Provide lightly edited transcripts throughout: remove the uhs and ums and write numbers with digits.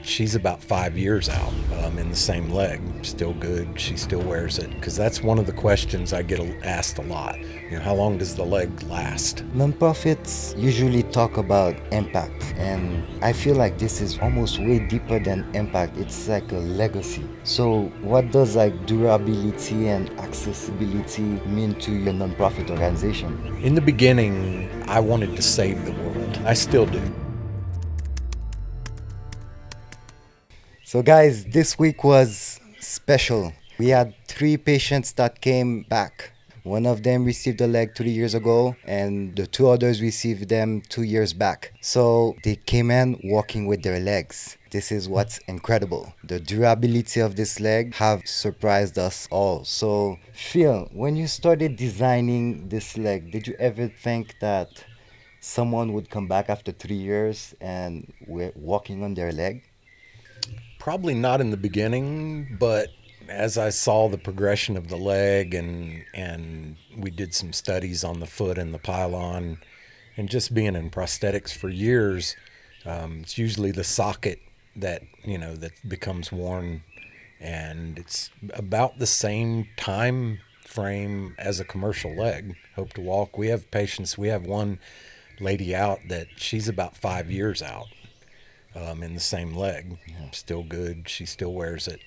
she's about 5 years out in the same leg. Still good. She still wears it. Because that's one of the questions I get asked a lot. How long does the leg last? Nonprofits usually talk about impact, and I feel like this is almost way deeper than impact. It's like a legacy. So, what does like durability and accessibility mean to your nonprofit organization? In the beginning, I wanted to save the world. I still do. So, guys, this week was special. We had three patients that came back. One of them received a leg 3 years ago, and the two others received them 2 years back. So they came in walking with their legs. This is what's incredible. The durability of this leg have surprised us all. So, Phil, when you started designing this leg, did you ever think that someone would come back after 3 years and we're walking on their leg? Probably not in the beginning, but as I saw the progression of the leg and we did some studies on the foot and the pylon, and just being in prosthetics for years, it's usually the socket that becomes worn, and it's about the same time frame as a commercial leg. Hope to Walk. We have patients. We have one lady out that she's about 5 years out in the same leg. Still good. She still wears it.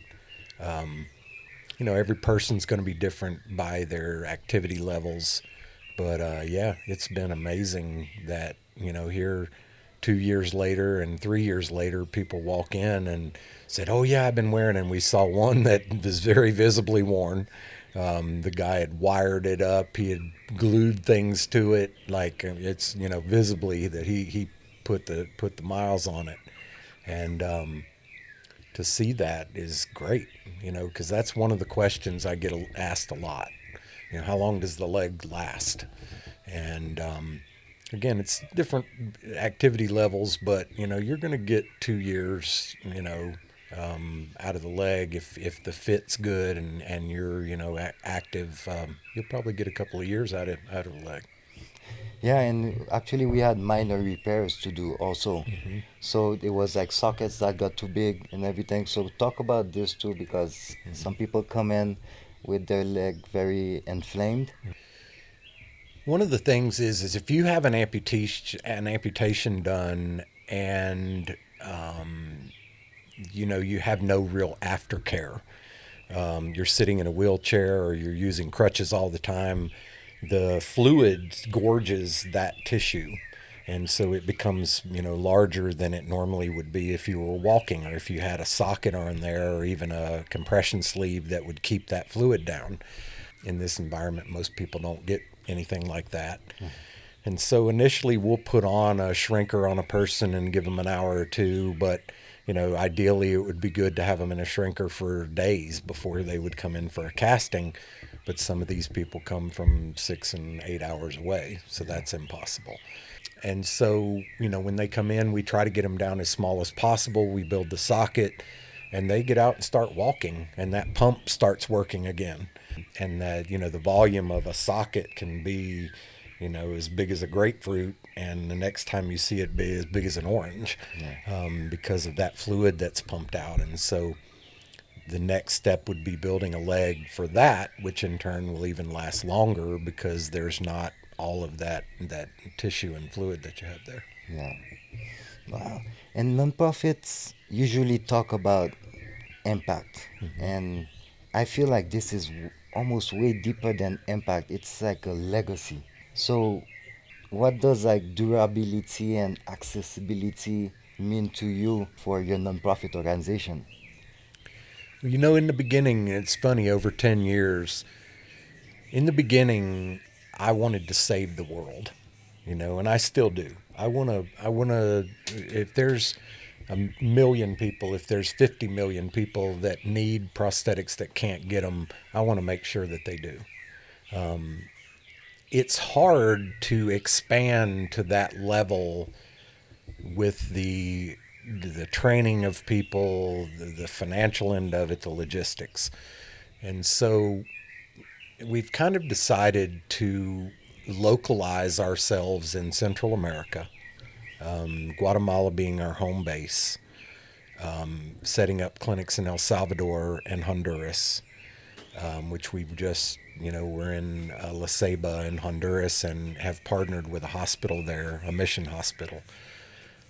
Every person's going to be different by their activity levels. But yeah, it's been amazing that, here 2 years later and 3 years later, people walk in and said, "Oh, yeah, I've been wearing it." And we saw one that was very visibly worn. The guy had wired it up, he had glued things to it, like it's, visibly that he put the miles on it. And to see that is great, because that's one of the questions I get asked a lot. How long does the leg last? And again, it's different activity levels, but you're going to get 2 years, out of the leg if the fit's good and you're active. You'll probably get a couple of years out of the leg. Yeah, and actually we had minor repairs to do also. So it was like sockets that got too big and everything. So talk about this too because some people come in with their leg very inflamed. One of the things is if you have an amputation done and you have no real aftercare. You're sitting in a wheelchair or you're using crutches all the time. The fluid gorges that tissue, and so it becomes larger than it normally would be if you were walking or if you had a socket on there or even a compression sleeve that would keep that fluid down. In this environment, most people don't get anything like that. And so initially we'll put on a shrinker on a person and give them an hour or two, but ideally it would be good to have them in a shrinker for days before they would come in for a casting. But some of these people come from 6 and 8 hours away, so that's impossible. And so, when they come in, we try to get them down as small as possible. We build the socket and they get out and start walking, and that pump starts working again. And the volume of a socket can be as big as a grapefruit, and the next time you see it be as big as an orange, because of that fluid that's pumped out. And so the next step would be building a leg for that, which in turn will even last longer because there's not all of that tissue and fluid that you have there. Yeah. Wow. And nonprofits usually talk about impact. And I feel like this is almost way deeper than impact. It's like a legacy. So, what does like durability and accessibility mean to you for your nonprofit organization? In the beginning, it's funny, over 10 years, in the beginning, I wanted to save the world, and I still do. If there's a million people, if there's 50 million people that need prosthetics that can't get them, I want to make sure that they do. It's hard to expand to that level with the training of people, the financial end of it, the logistics. And so we've kind of decided to localize ourselves in Central America, Guatemala being our home base. setting up clinics in El Salvador and Honduras, which we've just, we're in La Ceiba in Honduras and have partnered with a hospital there, a mission hospital.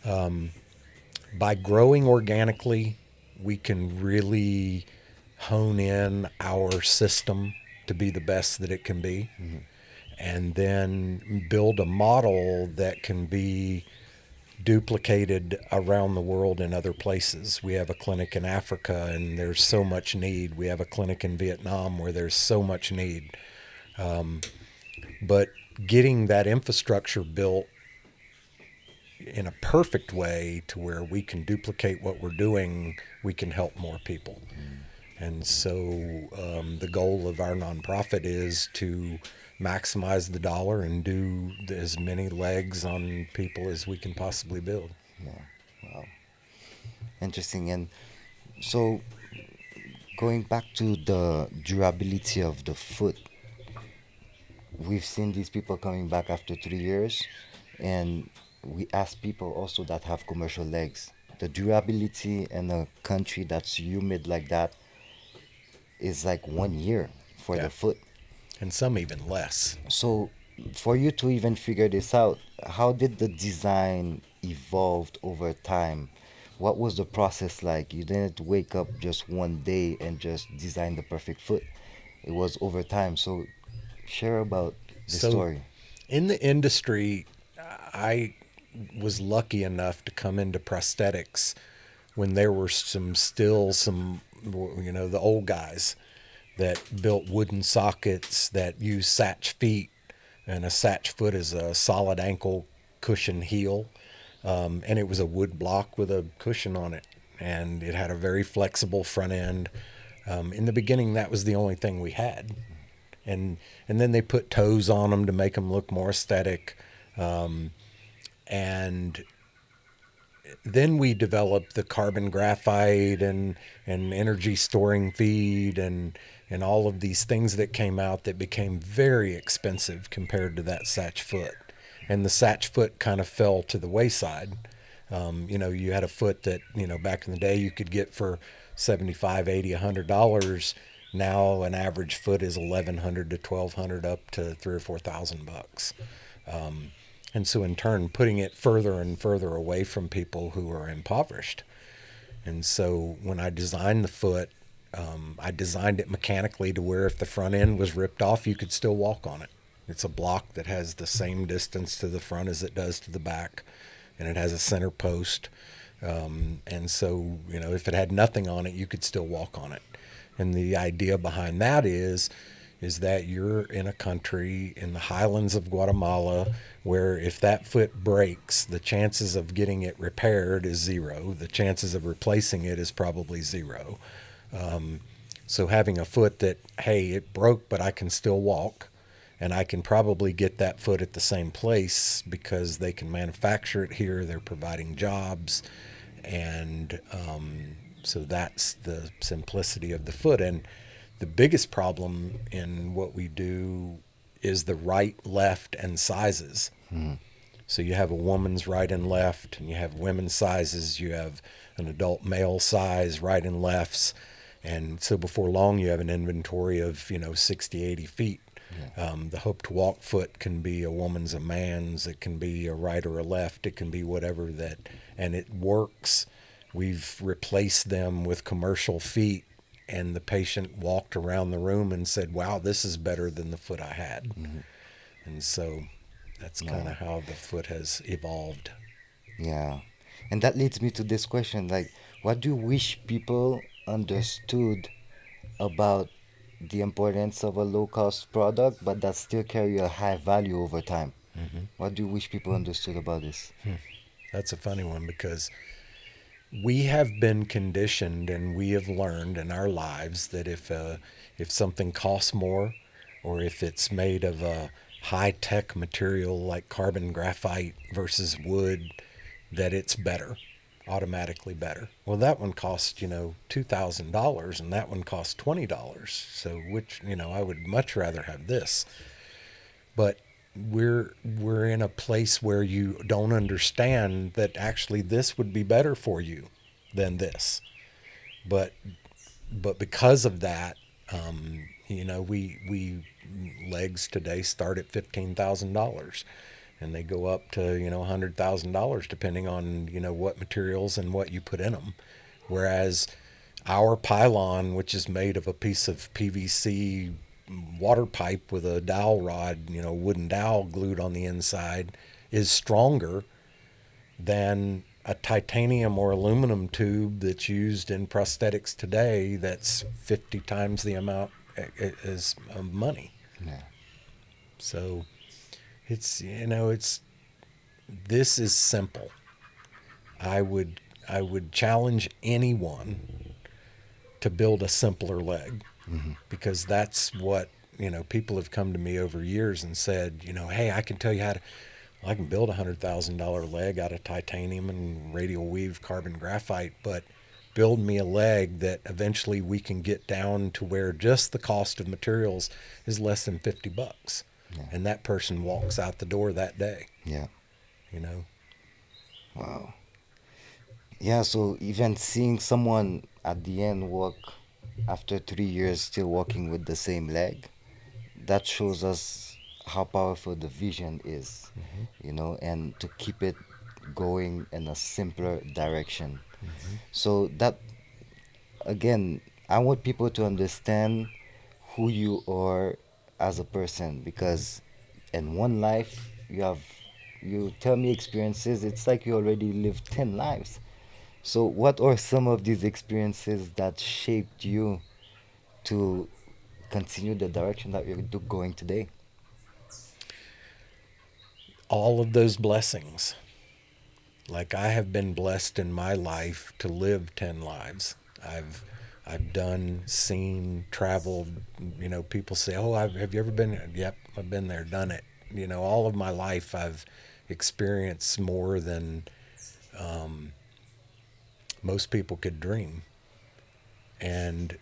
By growing organically, we can really hone in our system to be the best that it can be, and then build a model that can be duplicated around the world in other places. We have a clinic in Africa and there's so much need. We have a clinic in Vietnam where there's so much need. But getting that infrastructure built in a perfect way to where we can duplicate what we're doing, we can help more people. And so the goal of our nonprofit is to maximize the dollar and do as many legs on people as we can possibly build. Yeah. Wow. Interesting. And so going back to the durability of the foot, we've seen these people coming back after 3 years, and we ask people also that have commercial legs. The durability in a country that's humid like that is like 1 year for Yeah. the foot. And some even less. So, for you to even figure this out, how did the design evolved over time? What was the process like? You didn't wake up just one day and just design the perfect foot. It was over time. So, share about the So story. in the industry, I was lucky enough to come into prosthetics when there were some, the old guys that built wooden sockets that used satch feet, and a satch foot is a solid ankle cushion heel, and it was a wood block with a cushion on it, and it had a very flexible front end. In the beginning, that was the only thing we had, and then they put toes on them to make them look more aesthetic, and then we developed the carbon graphite and energy storing feed and all of these things that came out that became very expensive compared to that satch foot. And the satch foot kind of fell to the wayside. You had a foot that, back in the day you could get for 75, 80, $100. Now an average foot is 1,100 to 1,200 up to 3 or 4 thousand bucks. And so in turn putting it further and further away from people who are impoverished. And so when I designed the foot, I designed it mechanically to where if the front end was ripped off, you could still walk on it. It's a block that has the same distance to the front as it does to the back, and it has a center post. And so, if it had nothing on it, you could still walk on it. And the idea behind that is that you're in a country in the highlands of Guatemala where if that foot breaks, the chances of getting it repaired is zero. The chances of replacing it is probably zero. So having a foot that, hey, it broke, but I can still walk, and I can probably get that foot at the same place because they can manufacture it here. They're providing jobs, and so that's the simplicity of the foot. And the biggest problem in what we do is the right, left, and sizes. So you have a woman's right and left, and you have women's sizes. You have an adult male size, right and lefts. And so before long, you have an inventory of, 60, 80 feet. Yeah. The hope to walk foot can be a woman's, a man's. It can be a right or a left. It can be whatever that, and it works. We've replaced them with commercial feet, and the patient walked around the room and said, wow, this is better than the foot I had. And so that's kind Wow. of how the foot has evolved. Yeah. And that leads me to this question, like, what do you wish people understood about the importance of a low cost product but that still carry a high value over time? What do you wish people understood about this? That's a funny one because we have been conditioned and we have learned in our lives that if something costs more, or if it's made of a high tech material like carbon graphite versus wood, that it's better, automatically better. Well, that one costs $2,000 and that one costs $20. So which I would much rather have this. But we're in a place where you don't understand that actually this would be better for you. than this. But because of that, we legs today start at $15,000, and they go up to $100,000 depending on what materials and what you put in them. Whereas our pylon, which is made of a piece of PVC water pipe with a dowel rod, wooden dowel glued on the inside, is stronger than a titanium or aluminum tube that's used in prosthetics today that's 50 times the amount as money. Yeah. So it's this is simple. I would challenge anyone to build a simpler leg, because that's what people have come to me over years and said, hey, I can tell you how to. Well, I can build $100,000 leg out of titanium and radial weave carbon graphite, but build me a leg that eventually we can get down to where just the cost of materials is less than $50, Yeah. and that person walks out the door that day. Yeah. You know, Wow. Yeah, so even seeing someone at the end walk after 3 years still walking with the same leg, that shows us how powerful the vision is, and to keep it going in a simpler direction. So that again, I want people to understand who you are as a person, because in one life you tell me experiences, it's like you already lived 10 lives. So what are some of these experiences that shaped you to continue the direction that you're going today? all of those blessings. Like, I have been blessed in my life to live 10 lives. I've done, seen, traveled. People say, "Oh, have you ever been?" Yep, I've been there, done it. All of my life, I've experienced more than most people could dream. And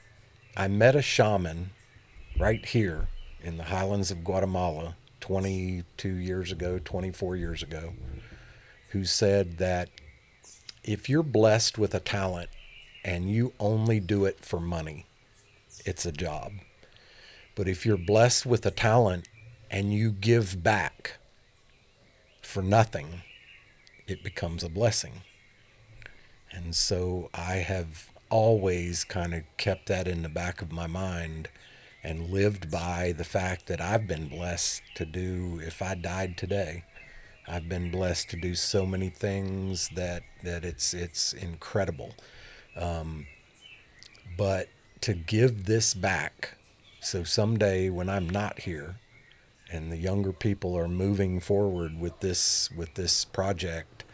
I met a shaman right here in the highlands of Guatemala 22 years ago, 24 years ago, who said that if you're blessed with a talent and you only do it for money, it's a job. But if you're blessed with a talent and you give back for nothing, it becomes a blessing. And so I have always kind of kept that in the back of my mind and lived by the fact that I've been blessed to do, if I died today, I've been blessed to do so many things that it's incredible. But to give this back, so someday when I'm not here and the younger people are moving forward with this project,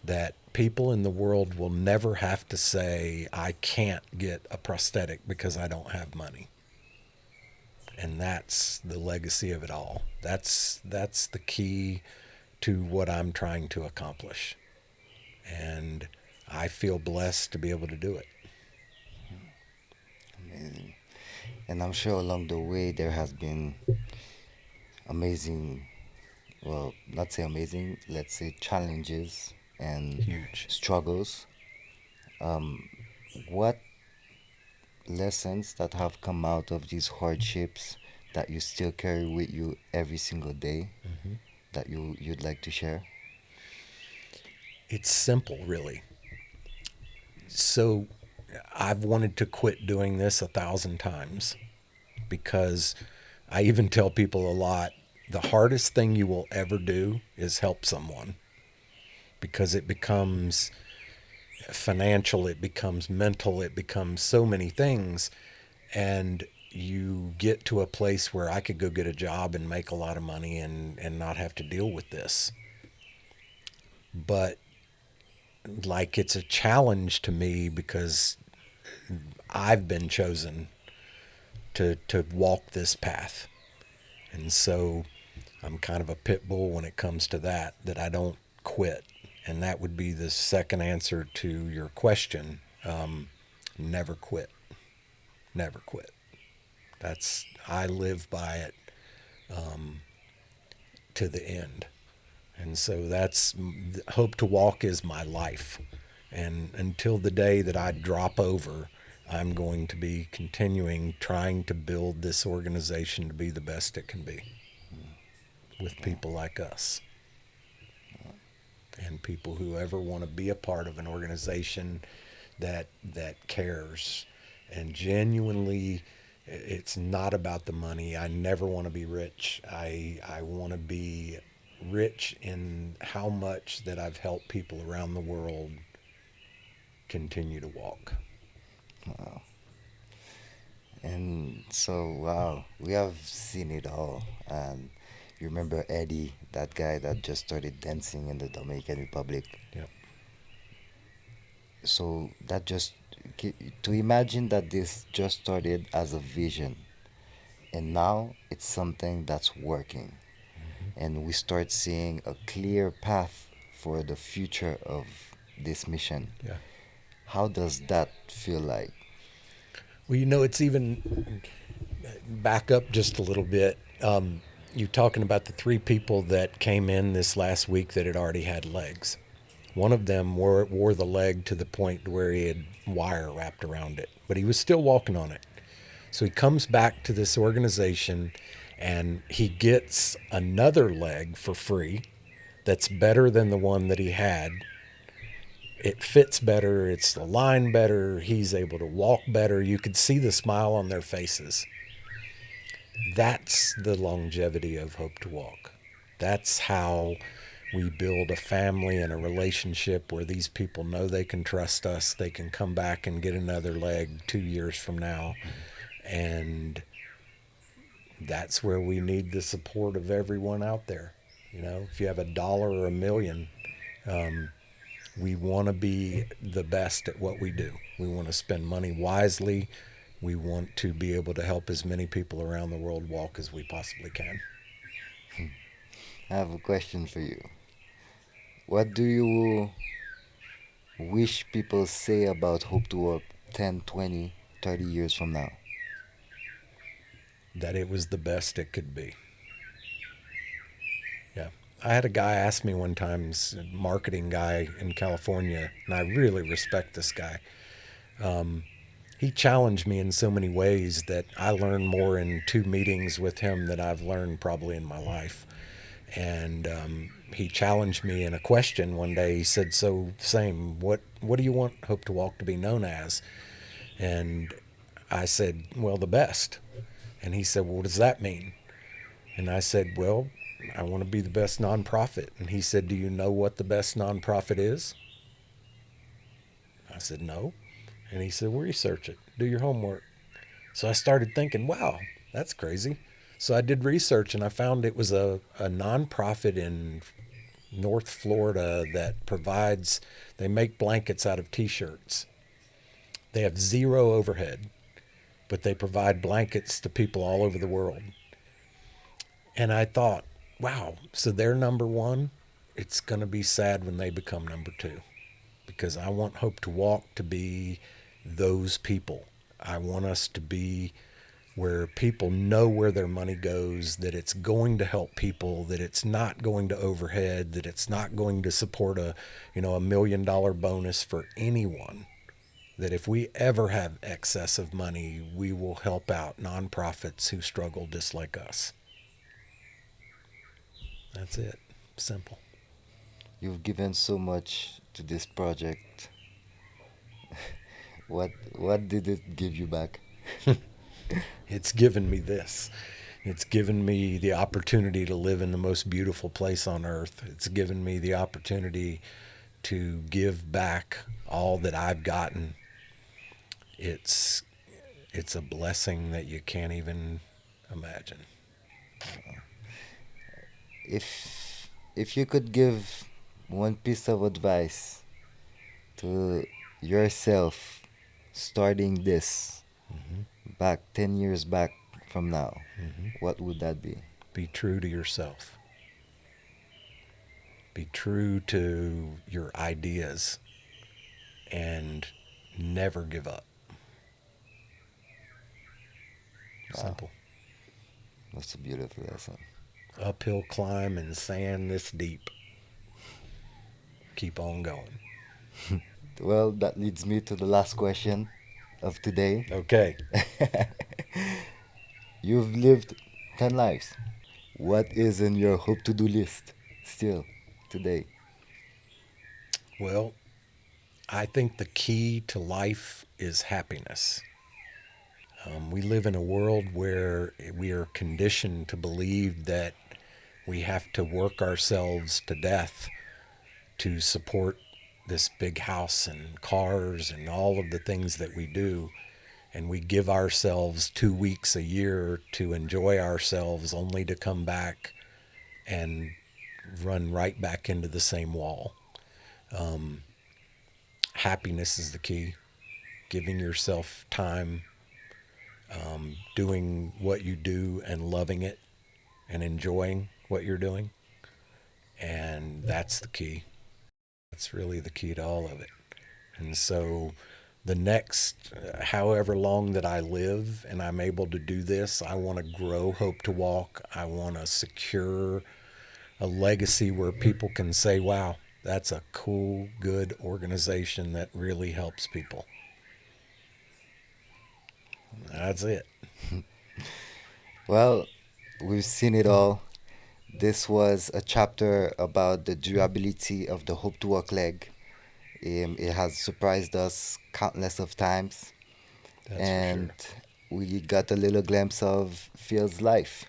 that people in the world will never have to say I can't get a prosthetic because I don't have money. And that's the legacy of it all. That's the key to what I'm trying to accomplish. And I feel blessed to be able to do it. Amazing. And I'm sure along the way there has been amazing, well, not say amazing, let's say challenges and Huge. struggles. Um, what lessons that have come out of these hardships that you still carry with you every single day that you'd like to share? It's simple, really. So I've wanted to quit doing this 1,000 times, because I even tell people a lot, the hardest thing you will ever do is help someone, because it becomes financial, it becomes mental, it becomes so many things. And you get to a place where I could go get a job and make a lot of money and not have to deal with this. But like, it's a challenge to me because I've been chosen to walk this path. And so I'm kind of a pit bull when it comes to that I don't quit. And that would be the second answer to your question. Never quit. Never quit. I live by it to the end. And so that's hope to walk is my life. And until the day that I drop over, I'm going to be continuing trying to build this organization to be the best it can be with people like us and people who ever want to be a part of an organization that cares and genuinely. It's not about the money. I never want to be rich. I want to be rich in how much that I've helped people around the world continue to walk. And so, wow, we have seen it all. And you remember Eddie, that guy that just started dancing in the Dominican Republic. Yep. So that just to imagine that this just started as a vision, and now it's something that's working, and we start seeing a clear path for the future of this mission. Yeah. How does that feel like? Well, it's even back up just a little bit. You're talking about the three people that came in this last week that had already had legs. One of them wore the leg to the point where he had wire wrapped around it, but he was still walking on it. So he comes back to this organization and he gets another leg for free that's better than the one that he had. It fits better, it's aligned better, he's able to walk better. You could see the smile on their faces. That's the longevity of Hope to Walk. That's how we build a family and a relationship where these people know they can trust us. They can come back and get another leg 2 years from now. And that's where we need the support of everyone out there. If you have $1 or $1,000,000, we want to be the best at what we do. We want to spend money wisely. We want to be able to help as many people around the world walk as we possibly can. I have a question for you. What do you wish people say about Hope to Walk 10, 20, 30 years from now? That it was the best it could be. Yeah. I had a guy ask me one time, a marketing guy in California, and I really respect this guy. He challenged me in so many ways that I learned more in 2 meetings with him than I've learned probably in my life. And he challenged me in a question one day. He said, "So, same. What do you want Hope to Walk to be known as?" And I said, "Well, the best." And he said, "Well, what does that mean?" And I said, "Well, I want to be the best nonprofit." And he said, "Do you know what the best nonprofit is?" I said, "No." And he said, "Well, research it. Do your homework." So I started thinking, wow, that's crazy. So I did research and I found it was a nonprofit in North Florida that they make blankets out of t shirts. They have zero overhead, but they provide blankets to people all over the world. And I thought, wow, so they're number one. It's going to be sad when they become number two because I want Hope to Walk to be those people. I want us to be where people know where their money goes, that it's going to help people, that it's not going to overhead, that it's not going to support $1 million bonus for anyone. That if we ever have excess of money, we will help out nonprofits who struggle just like us. That's it. Simple. You've given so much to this project. What did it give you back? It's given me this. It's given me the opportunity to live in the most beautiful place on earth. It's given me the opportunity to give back all that I've gotten. It's it's a blessing that you can't even imagine. If you could give one piece of advice to yourself starting this back 10 years back from now, what would that be? Be true to yourself. Be true to your ideas and never give up. Wow, Simple. that's a beautiful lesson. Uphill climb in sand this deep. Keep on going. Well, that leads me to the last question of today. Okay. You've lived 10 lives. What is in your hope to do list still today? Well, I think the key to life is happiness. We live in a world where we are conditioned to believe that we have to work ourselves to death to support this big house and cars and all of the things that we do. And we give ourselves 2 weeks a year to enjoy ourselves only to come back and run right back into the same wall. Happiness is the key. Giving yourself time, doing what you do and loving it and enjoying what you're doing. And that's the key. That's really the key to all of it. And so the next, however long that I live and I'm able to do this, I want to grow Hope to Walk. I want to secure a legacy where people can say, wow, that's a cool, good organization that really helps people. That's it. Well, we've seen it all. This was a chapter about the durability of the Hope to Walk leg. It has surprised us countless of times, That's for and sure. we got a little glimpse of Phil's life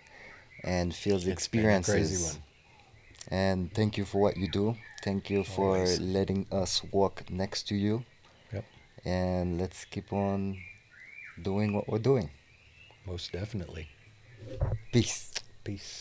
and Phil's It's been a crazy experiences. one. And thank you for what you do. Thank you for Always. letting us walk next to you. Yep. And let's keep on doing what we're doing. Most definitely. Peace. Peace.